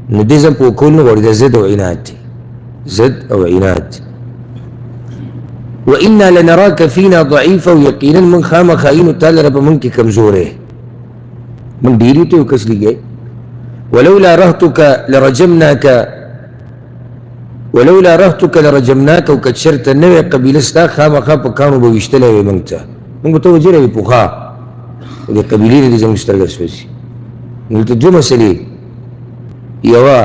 نو دې ځم په کول نه غواړي دا ضد او عناد دی ضد او عناد وإنا لنراك فينا ضعيفا ويقينا من خامخا إنو تعالى رب منك كمزوره من ديريته وكسلقه ولولا رهتك لرجمناك وكتشرت النوع قبيل استا خامخا فكانوا بويشتله ومنكتا من بتوجره ببخا ودي قبيلين دي زمو سترقس بسي قلت جو مسألة يوا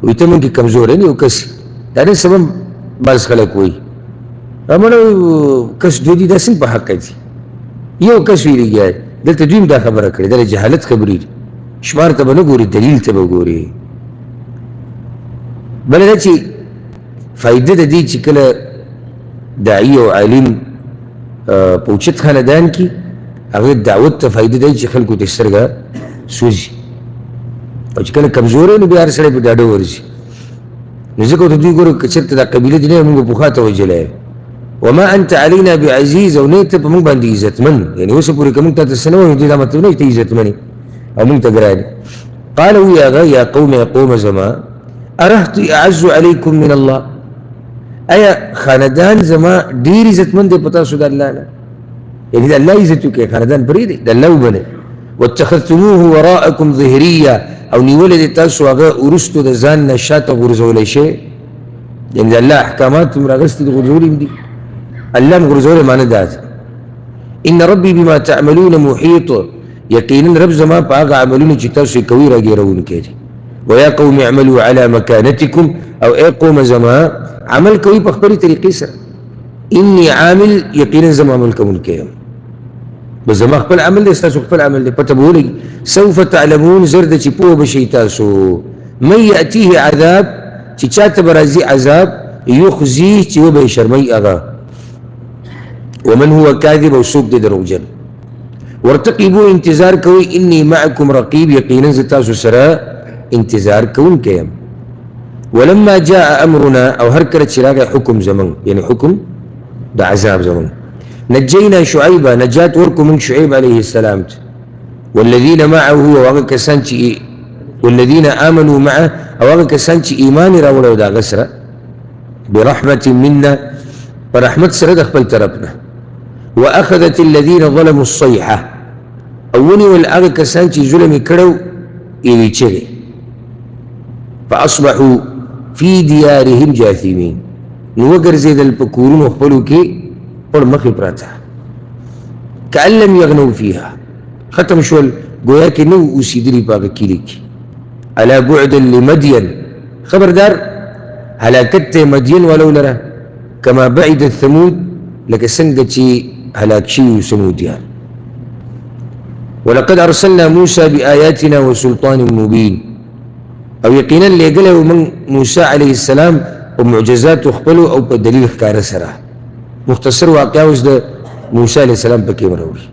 ويتمنك كمزوره يعني وكسي دارين سبب باز خلق وي امانو کس دوی دا سن په حق دي یو کس ویریږي دلته دوی دا خبره کړې د جهالت خبرې شمار ته نه ګوري دلیل ته وګوري بل دا چې فائدې د دې چې کله داعی او عالم په اوچت خاندان کې هغه دعوت ته فائدې دی چې خلکو ته سترګه سوځي او چې کله کمزوري نو بیا هر سړی په ډاډه ورځي نو ځکه ورته دوی ګورو که چېرته دا قبیله دي نه موږ پخوا ته وجلی وما انت علينا بعزيز او نه ته په موږ باندې عزتمن یعنې اوسه پورې که موږ ته څه نه وایو دې دا مطلب نه چې ته عزتمن او موږ ته ګران قال وی یا قوم یا قوم زما ارهطي اعز عليكم من الله ایا خاندان زما ډېر عزتمن دی په تاسو د الله نه یعنې د الله عزت وکړئ خاندان پرېږدئ د الله وبنئ واتخذتموه وراءكم ظهريا او نیولې دې تاسو هغه وروستو د ځان نه شاته غورځولی شی یعنې د الله احکامات هم راغستې د غورځولي دي الله مغرزوله معنی دا ان ربي بما تعملون محيط يقينا رب زما په هغه عملونه چې تاسو کوي راګیرونکی دی ويا قوم اعملوا على مكانتكم او اي قوم زما عمل کوي په خپلې طریقې سره اني عامل یقینا زما عمل کوونکی یم بس زما خپل عمل دی ستاسو خپل عمل دی پته به ولګي سوف تعلمون زر د چې پوه بشئ تاسو من یأتیه عذاب چې چاته به راځي عذاب یخزیه چې وبه یې شرموي هغه ومن هو كاذب او سوق دي دروغجن وارتقبوا انتظار کوي اني معكم رقيب يقينا زتاسو سرا انتظار كون كيم ولما جاء امرنا او هر کله چې راغی حکم زمن يعني حکم د عذاب زمن نجينا شعيبا نجات وركم من شعيب عليه السلام والذين معه وهغه کسان چې والذين امنوا معه او هغه کسان چې ایمان راوړل دا غسره برحمه منا برحمت سره د خپل طرفنا واخذت الذين ظلموا الصيحه اوني والهغه کسان چې ظلم کړو یې چره فاصبحوا في ديارهم جاثمين نو وګرځیدل په کورونو خپلو کې پر مخې پراته کأن لم يغنوا فيها ختم شول گویا کې نو اوسېدلي په هغه کلي کې الا بعدا لمدين خبردار هلاکت مدين ولو لره كما بعد الثمود لك سنجتي هلاك شيء ثموديان ولقد أرسلنا موسى بآياتنا وسلطان مبين أو يقينا ليقله من موسى عليه السلام ومعجزات اخبلوا أو بدليل كار سرا مختصر واقع وجد موسى عليه السلام بكي مروي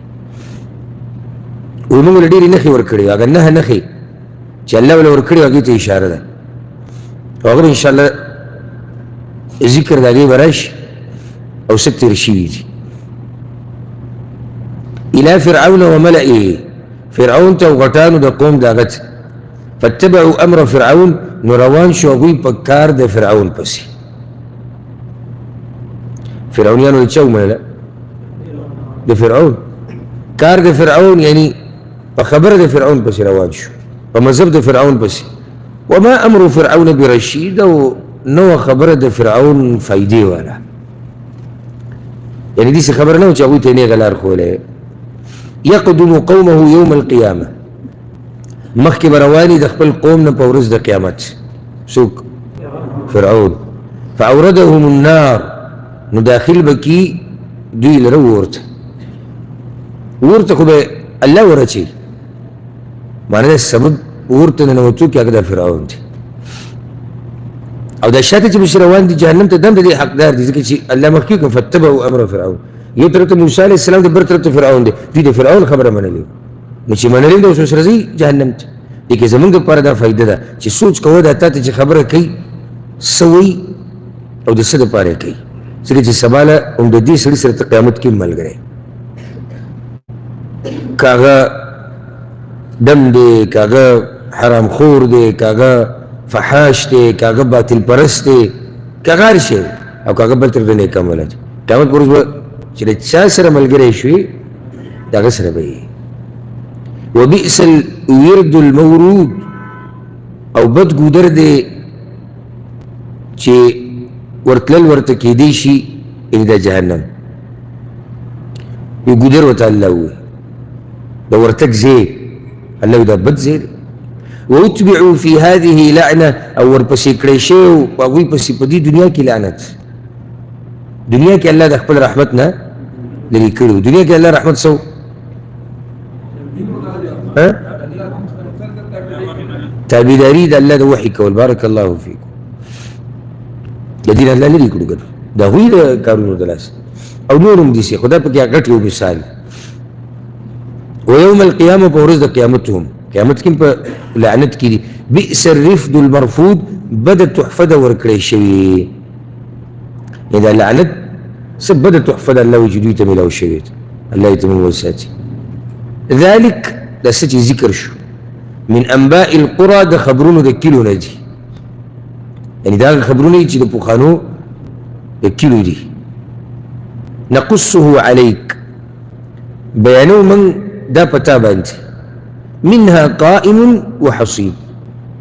ومن لديري نخي وركري أقل نها نخي شاء الله ولا وركري وقيت إشارة ده وأقول إن شاء الله ذكر داغي براش او ستر شيدي الى فرعون وملئه فرعون تو غټانو د قوم داغت فاتبعوا امر فرعون نروان شوغوي پکار د فرعون پسي فرعونيانو چاو مله د فرعون کار د فرعون يعني په خبره د فرعون پسي روان شو په مذهب د فرعون پسي وما امر فرعون برشيد نو خبره د فرعون فائدې والا يعني دي خبر نه چې هغوی ته یې نیغه لار ښوولی یقدم قومه یوم القیامه مخکې به رواني د خپل قوم نه په ورځ د قیامت څوک فرعون فاوردهم النار نو داخل به کي دوی لره ورته خو به الله ورچي معنی سبب ورته ننوتو کې هغه د فرعون دی او دا شاته چې بشي روان دي جهنم ته دم د دې حقدار دي ځکه چې الله مخکې کوم فتبعوا امر فرعون یو طرف ته موسی علیه السلام د بل طرف ته فرعون دی دوی د فرعون خبره منلې نو چې منلې نو اوس راځي جهنم ته دې کې زمونږ دپاره دا فایده ده چې سوچ کوه دا تا ته چې خبره کوي څه وایي او د څه دپاره کوي ځکه چې سبا له هم د دې سړي سره ته قیامت کې ملګری که هغه دم دی که هغه حرام خور دی کاغه فحاش دی کاغه باطل پرست دی کاغه هر شی او کاغه بل تر د نیک عمله دی قیامت پر ورځ به چې د چا سره ملګری شوي د هغه سره به یې وبئس الورد المورود او بد ګودر دی چې ورتلل ورته کېدی شي یعنې د جهنم یو ګودر ورته الله ووایي د ورتګ ځای الله دا بد ځای دی واتبعوا في هذه لعنه او ورپسې کړی شوی و په هغوی پسې په دې دنیا کې لعنت دنیا کې الله د خپل رحمت نه لرې کړي و دنیا کې الله رحمت څه تابعداري د الله د وحي کول بارک الله فیکم د دین الله لرې کړو ګنو د هغوی د کارونو د لاسه او نور هم داسې خو دا پکې غټ یو مثال ويوم القيامة بورز قيامتهم قيامتكم لعنت كي بئس الرفد المرفود بدا تحفظ وركلي شوي إذا لعنت سب بدا تحفظ الله وجدوي تميلا وشويت الله يتمم وساتي ذلك لا سجي ذكر شو من أنباء القرى ده خبرونه ده كيلو نجي يعني ده خبرونه يجي ده بوخانو ده كيلو دي نقصه عليك بيانو من دا پتا باندې منها قائم وحصيد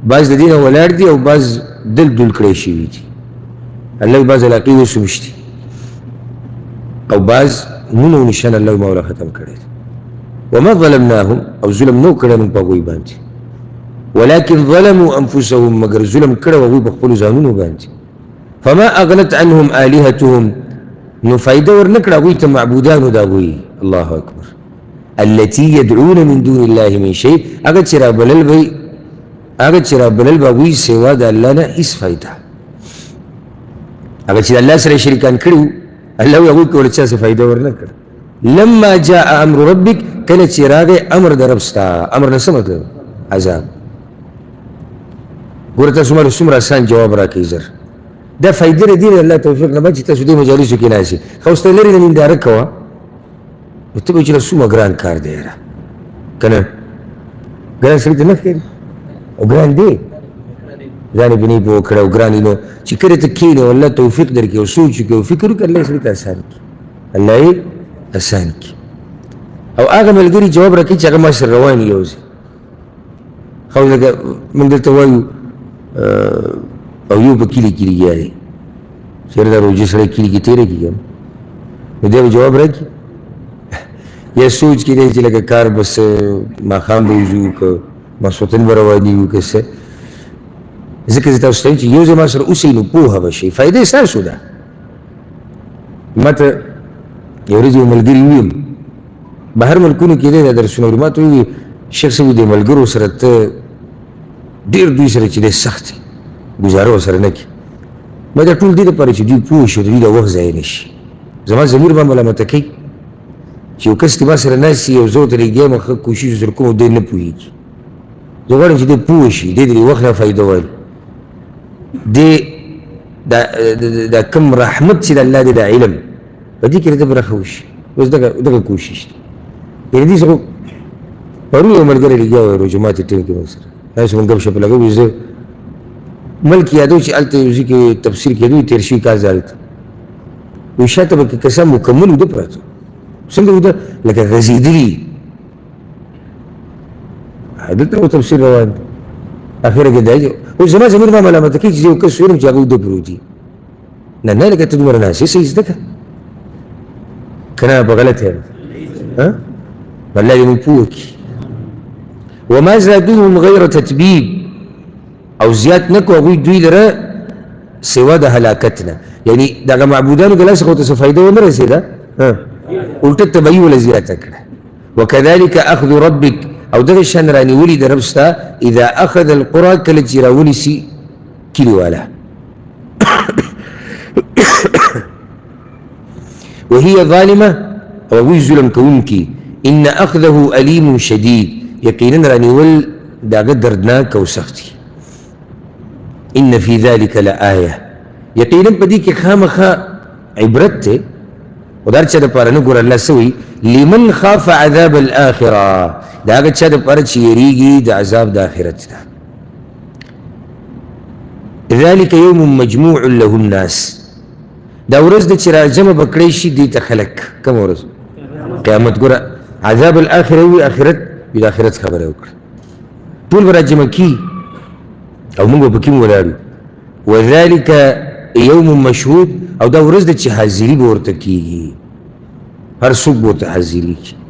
بعض د دینه ولاړ دي او بعض دل کړی شوي دي الله بعض علاقې وسمشتي او بعض نونو نشان الله مولا ختم کړی وما ظلمناهم او ظلم نو کړی موږ په هغوی باندې ولكن ظلموا انفسهم مگر ظلم کړی هغوی په خپلو ځانونو باندې فما اغنت عنهم آلهتهم نو فایده ورنه کړه هغوی ته معبودانو د هغوی الله اکبر التي يدعون من دون الله من شيء اگر چې رابلل به هغوی سوا د الله نه هېڅ فایده اگر چې د الله سره شریکان کړي وو الله وایي هغوی کې ورته چا څه فایده ورنه کړه لما جاء امر ربك کله چې راغی امر د رب ستا امر نه څه مطلب عذاب ګوره تاسو ماته څومره اسان جواب راکوئ زر دا فایده د دې الله توفیق نه چې تاسو دې مجالسو کې ناستئ خو اوس ته لرې نه ننداره کوه نو ته به وایي چې څومره ګران کار دی یاره که نه ګران سړي ته نه ښکاري او ګران دی ځان یې بنې پوه کړه او ګران نو چې کله ته کښېنې او الله توفیق درکړي او سوچ وکړي او فکر وکړي الله یې سړي ته اسان کړي الله یې اسان کړي او هغه ملګري جواب راکوي چې هغه ما سره روان یو ځای خو لکه موږ دلته وایو او یو په کلي کې لګیا دی چېرې دا روژې سړی کلي کې تېره کړي نو دی به جواب راکړي یا سوچ کې دی چې لکه کار بس ماښام به وځو که ماسخوتن به رواني یو که څه ځکه زه تاسو ته وایم چې یو ځای ما سره اوسئ نو پوهه به شئ فایده یې ستاسو ده ما ته یو ورځ یو ملګري وویل بهر ملکونو کې دی دا درسونه اوري ما ته وویل شیخ صاحب دې ملګرو سره ته ډېر دوی سره چې دی سخت دی ګزاره ورسره نه کړي ما دا ټول دې دپاره چې دوی پوه شي د دوی د وخت ضایع نه شي زما ضمیر به ملامته کوي چې یو کس دې ما سره ناست یو زه ورته لګیا یم ښه کوشش ورسره کوم او دی نه پوهېږي زه غواړم چې دی پوه شي دی د دې وخت نه فایده والي دی دا کوم رحمت چې د الله دی د علم په دې کې د ده برخه وشي اوس دغه کوشش دی یعنې دې څه پرون یو ملګری لګیا و روجمات ټیم کې موږ سره داسې موږ ګپ شپ لګوو زه ملک یادو چې هلته یو ځای کې تفسیر کېدو تېر شوي کال زه هلته وایي شاته به کې کسان مکمل وده پراته څنګه وده لکه غځېدلي دلته و تفسیر روان دی اخره کې دی اوس زما ضمیر ما ملامته کوي چې زه یو کس وینم چې هغه وده پروت دي نه نه لکه ته دومره ناست یې څه یې زده کړه که نه په غلط یم الله دې موږ پوه کړي وما زادوهم غیر تتبیب او زیات نه کو هغوی دوی لره سوا د هلاکت نه یعنې دغه معبودانو د لاسه خو ته څه فایده ونه رسېده الټه تبعي وله زیاته کړه وکذلک اخذ ربک او دغه شان رانیولي د رب ستا اذا اخذ القرى کله چې راونیسي کلي والا وهي ظالمه او هغوی ظلم کوونکي ان اخذه الیم شدید یقینا رانیول د هغه دردناک او سختي ان فی ذلک لآیه یقینا په دې کې خامخا عبرت دی او دا هر چا دپاره نه ګوره الله څه وایي لمن خاف عذاب الاخره دا هغه چا دپاره چې یریږي د عذاب د آخرت نه ذلك يوم مجموع له الناس دا ورځ ده چې راجمع به کړی شي دې ته خلک کومه ورځ قیامت ګوره عذاب الاخره وي آخرت وي د آخرت خبره وکړه ټول به راجمع کي او موږ به پکې ولاړو وذلك يوم مشهود او دا ورځ ده چې حاضري به ورته کېږي هر څوک به ورته حاضري کړي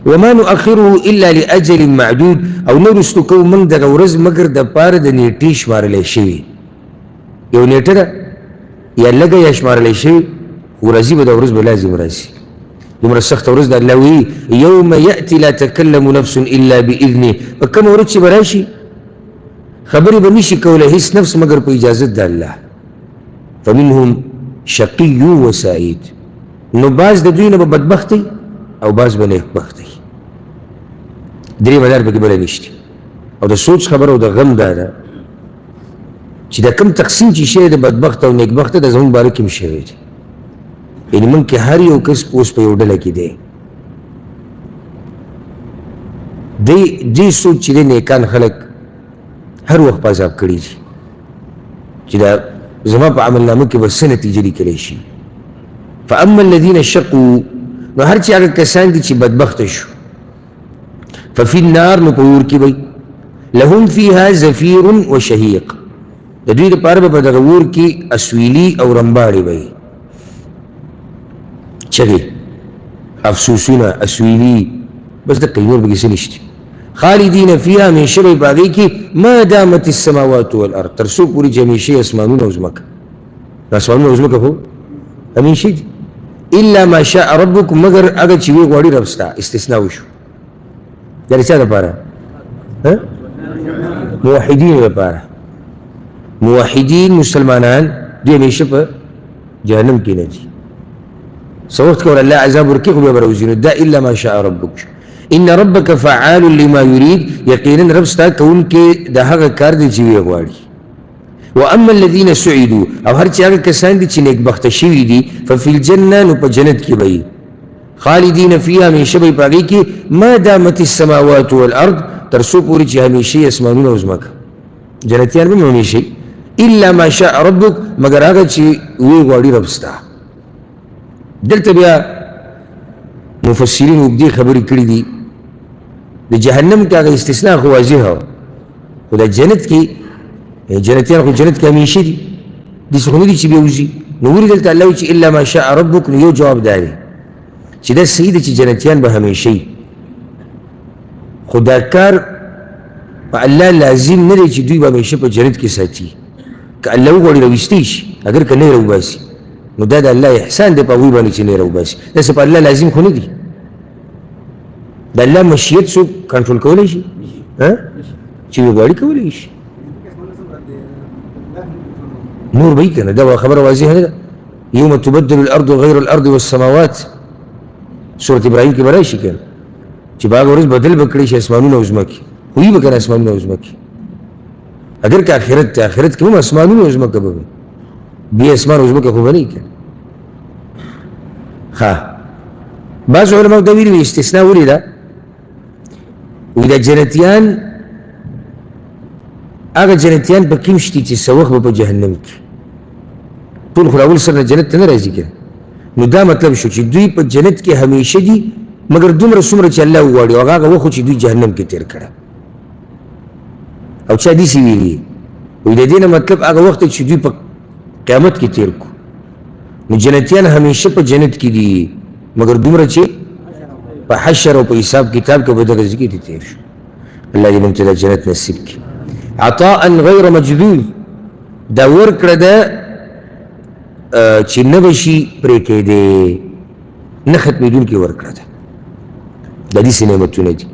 وما نؤخره الا لاجل معدود او نه رستو کوو موږ دغه ورځ مګر دپاره د نیټې شمارلی شوي یو نیټه ده یا لږه یا شمارلی شوي خو راځي به دا ورځ به لازم راځي دومره سخته ورځ ده الله وایي یوم یأتي لا تکلم نفس الا باذنه په کومه ورځ چې به راشي خبرې به نشي کولی هیڅ نفس مګر په اجازت د الله فمنهم شقي وسعید نو بعض د دوی نه به بدبختی او بعض به نیکبختی درې مدار پکې بله نشته او د سوچ خبره او د غم دا ده چې دا کم تقسیم چې شوی د بدبخت او نیکبخته د زموږ باره کې هم شوی دی یعنې موږ کې هر یو کس اوس په یو ډله کې دی دې سوچ چې دی نیکان خلک هر وخت په عذاب کړي دي چې دا زما په عمل نامه کې به څه نتیجه لیکلی شي فاما الذین شقوا نو هر چې هغه کسان دي چې بدبخته شو ففي النار نو په اور کې وي لهم فيها زفیر وشهیق د دوی دپاره به په دغه اور کې اسویلي او رمباړې وي چغې افسوسونه اسویلي بس دقه نور پکې څه نشته خالدین فيها همیشه به یې په هغې کې ما دامت السماوات والارض تر څو پورې چې همیشه اسمانونه او ځمکه اسمانونه او ځمکه خو همیشه دي الا ما شاء ربک مگر هغه چې وی غواړي رب ستا استثناء وشو دا د چا دپاره موحدین دپاره موحدین مسلمانان دوی همیشه په جهنم کې نه دي څه وخت که ور الله عذاب ورکړي خو بیا به راوځي نو دا الا ما شاء ربک شو ان ربک فعال لما يريد یقینا رب ستا کوونکی د هغه کار دی چې وی غواړي واما الذين سعدوا او هر چې هغه کسان دي چې نیکبخته شوي دي ففي الجنه نو په جنت کې به خالدین فيها همیشه به یې په هغې کې ما دامت السماوات والارض تر څو پورې چې همیشه اسمانونه او ځمکه جنتیان به هم همیشه الا ما شاء ربک مگر هغه چې وی غواړي رب ستا دلته بیا مفسرین اوږدې خبرې کړي دي د جهنم کې هغه استثناء خو واضحه وه خو د جنت کې جنتیان خو جنت کې همیشه دي داسې خو نه دي چې بیا وځي نو ولې دلته الله وایي چې الا ما شاء ربک نو یو جواب دا دی چې دا صحیح دی چې جنتیان به همیشه وي خو دا کار په الله لازم نه دی چې دوی به همیشه په جنت کې ساتي که الله وغواړي راویستی شي اگر که نه یې راوباسي نو دا د الله احسان دی په هغوی باندې چې نه یې راوباسي داسې په الله لازم خو نه دي د الله مشیت څوک کنټرول کولی شي چې وغواړي کولی شي نور به یې که نه دا خبره واضحه نه ده یوم تبدل الارض غیر الارض والسماوات سورة ابراهیم کې به راشي که نه چې په هغه ورځ بدل به کړی شي اسمانونه او ځمکې خو وي به که نه اسمانونه او ځمکې اگر که آخرت ته آخرت کې هم اسمانونه او ځمکه به وي بیا اسمان او ځمکه خو به نه وي که ښه بعض علماو دا ویلي وي استثناء ولې ده وایي دا جنتیان هغه جنتیان په کوم شتي چې څه وخت به په جهنم کې ټول خو راول سره جنت ته نه راځي که نو دا مطلب شو چې دوی په جنت کې همیشه دي مګر دومره څومره چې الله وغواړي او هغه وخت چې دوی جهنم کې تېر کړه او چا داسې ویلي وایي د دې نه مطلب هغه وخت چې دوی په قیامت کې تېر کړو نو جنتیان همیشه په جنت کې دي مګر دومره چې په حشر او په حساب کتاب کې به دغه ځای کې تېر شو الله دې موږ ته د جنت نصیب کړي عطاء غیر مجذوذ دا ورکړه ده چې نه به شي پرې کېدی نه ختمېدونکې ورکړه ده د داسې نعمتونه دي